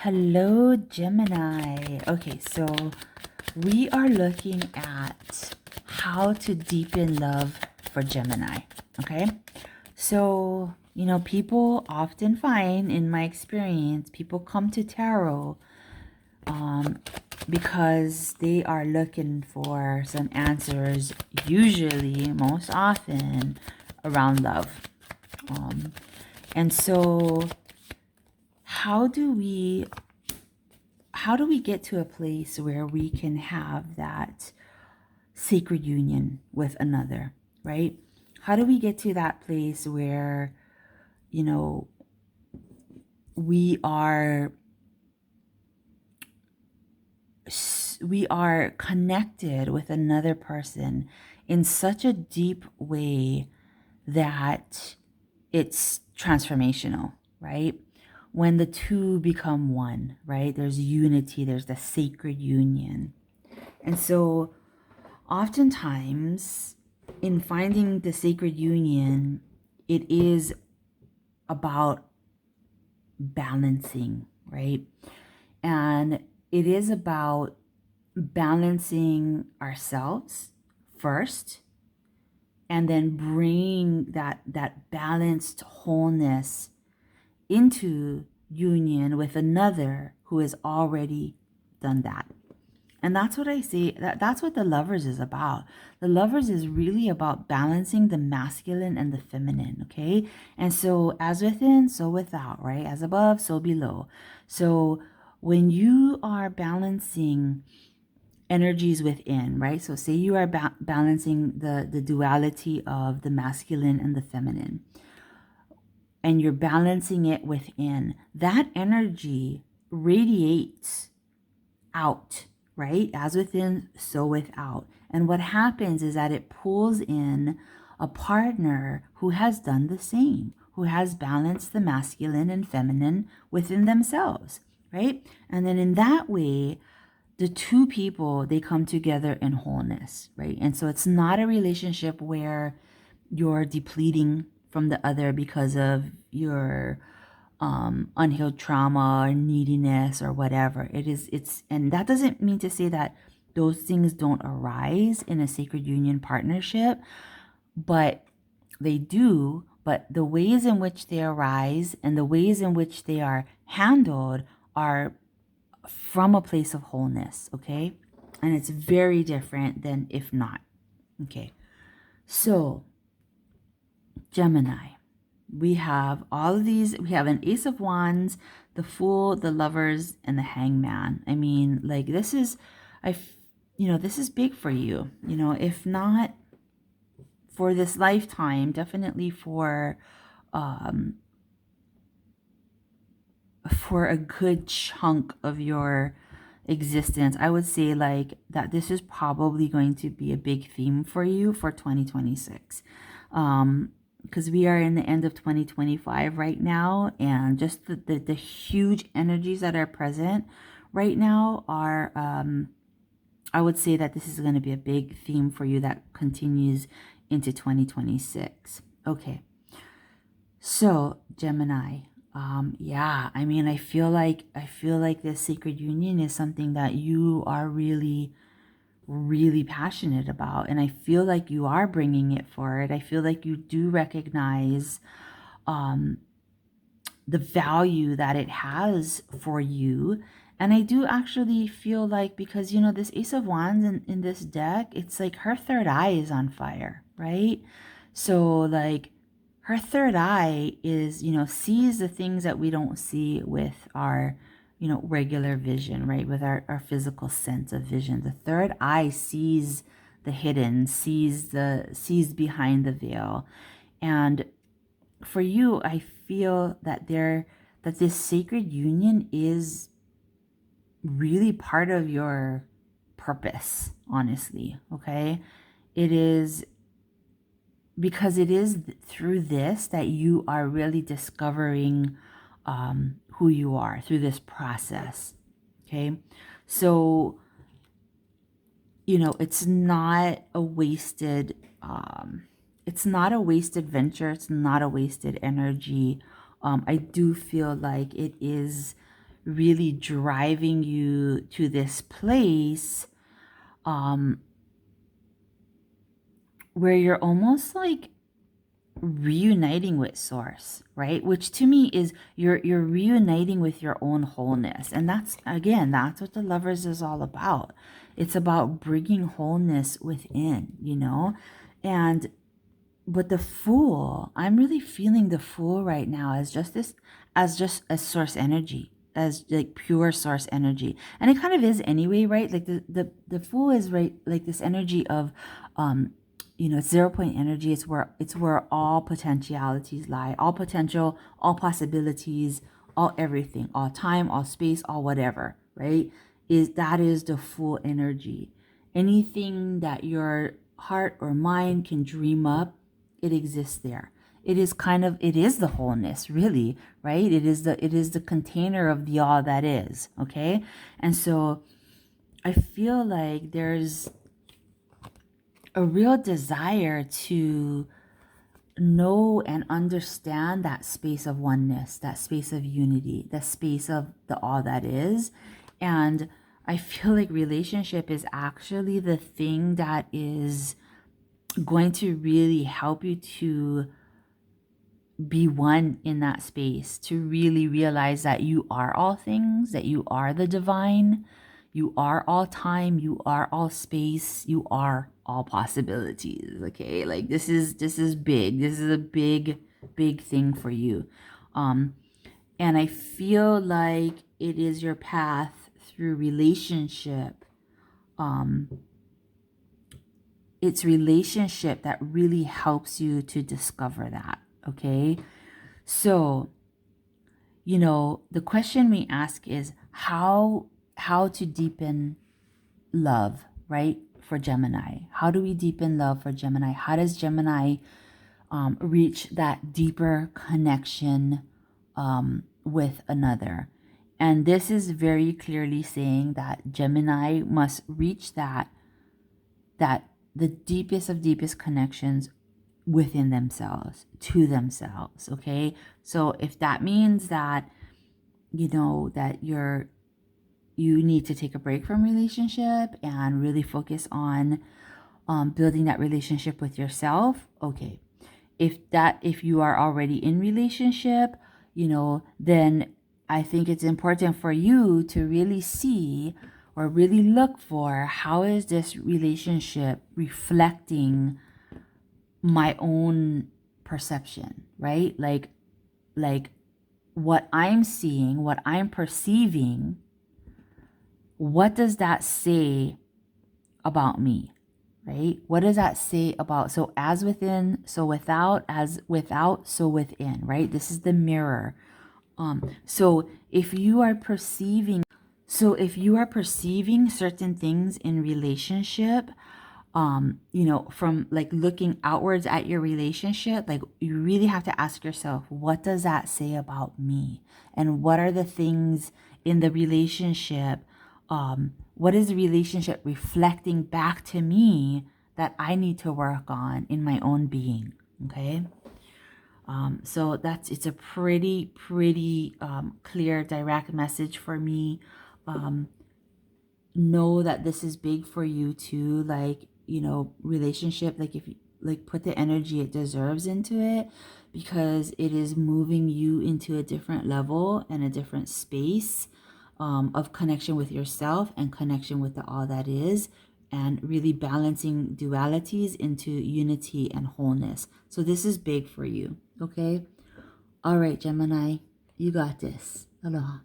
Hello, Gemini. Okay, so we are looking at how to deepen love for Gemini. Okay, so people often find, in my experience, people come to tarot because they are looking for some answers, usually, most often, around love. And so, how do we get to a place where we can have that sacred union with another, right? How do we get to that place where, we are connected with another person in such a deep way that it's transformational, right? When the two become one, right? There's unity, there's the sacred union. And so oftentimes in finding the sacred union, it is about balancing, right? And it is about balancing ourselves first, and then bringing that balanced wholeness into union with another who has already done that. And that's what I say, that's what the Lovers is about. The Lovers is really about balancing the masculine and the feminine, okay? And so as within, so without, right? As above, so below. So when you are balancing energies within, right? So say you are balancing the duality of the masculine and the feminine, and you're balancing it within, that energy radiates out, right? As within, so without. And what happens is that it pulls in a partner who has done the same, who has balanced the masculine and feminine within themselves, right? And then in that way, the two people, they come together in wholeness, right? And so it's not a relationship where you're depleting from the other because of your unhealed trauma or neediness or whatever. And that doesn't mean to say that those things don't arise in a sacred union partnership, but they do. But the ways in which they arise and the ways in which they are handled are from a place of wholeness, okay? And it's very different than if not, okay? So, Gemini, we have all of these. We have an Ace of Wands, the Fool, the Lovers, and the Hangman. I mean, like, this is, this is big for you. If not for this lifetime, definitely for a good chunk of your existence. I would say like that this is probably going to be a big theme for you for 2026. Because we are in the end of 2025 right now, and just the huge energies that are present right now are, I would say that this is going to be a big theme for you that continues into 2026. Okay, so Gemini, yeah, I mean, I feel like this sacred union is something that you are really, really passionate about, and I feel like you are bringing it forward. I feel like you do recognize the value that it has for you. And I do actually feel like, because this Ace of Wands in this deck, it's like her third eye is on fire, right? So like her third eye is, sees the things that we don't see with our regular vision, right? With our physical sense of vision. The third eye sees the hidden, sees behind the veil. And for you, I feel that this sacred union is really part of your purpose, honestly, okay? It is, because it is through this that you are really discovering who you are through this process, okay? So, it's not a wasted venture. It's not a wasted energy. I do feel like it is really driving you to this place where you're almost like reuniting with source, right? Which to me is you're reuniting with your own wholeness. And that's, again, that's what the Lovers is all about. It's about bringing wholeness within, you know? And but the Fool, I'm really feeling the Fool right now as just this, as just a source energy, as like pure source energy. And it kind of is anyway, right? Like the Fool is, right, like this energy of you know, it's 0 point energy. It's where all potentialities lie, all potential, all possibilities, all everything, all time, all space, all whatever, right? That is the Fool energy. Anything that your heart or mind can dream up, it exists there. It is kind of, it is the wholeness, really, right? It is the container of the all that is, okay? And so I feel like there's a real desire to know and understand that space of oneness, that space of unity, that space of the all that is. And I feel like relationship is actually the thing that is going to really help you to be one in that space, to really realize that you are all things, that you are the divine, you are all time, you are all space, you are all possibilities. Okay, like this is big. This is a big thing for you. And I feel like it is your path through relationship. It's relationship that really helps you to discover that. Okay, so you know, the question we ask is how to deepen love, right? For Gemini. How do we deepen love for Gemini? How does Gemini reach that deeper connection with another? And this is very clearly saying that Gemini must reach that the deepest of deepest connections within themselves, to themselves. Okay, so if that means that, you know, that you need to take a break from relationship and really focus on building that relationship with yourself, okay. If you are already in relationship, you know, then I think it's important for you to really see or really look for, how is this relationship reflecting my own perception, right? Like what I'm seeing, what I'm perceiving, what does that say about me, right? What does that say about, so as within, so without, as without, so within, right? This is the mirror. So if you are perceiving certain things in relationship, you know, from like looking outwards at your relationship, like you really have to ask yourself, what does that say about me? And what are the things in the relationship? What is the relationship reflecting back to me that I need to work on in my own being? Okay. So it's a pretty clear, direct message for me. Know that this is big for you too, like, you know, relationship, like if you like put the energy it deserves into it, because it is moving you into a different level and a different space of connection with yourself and connection with the all that is, and really balancing dualities into unity and wholeness. So this is big for you. Okay. All right, Gemini, you got this. Aloha.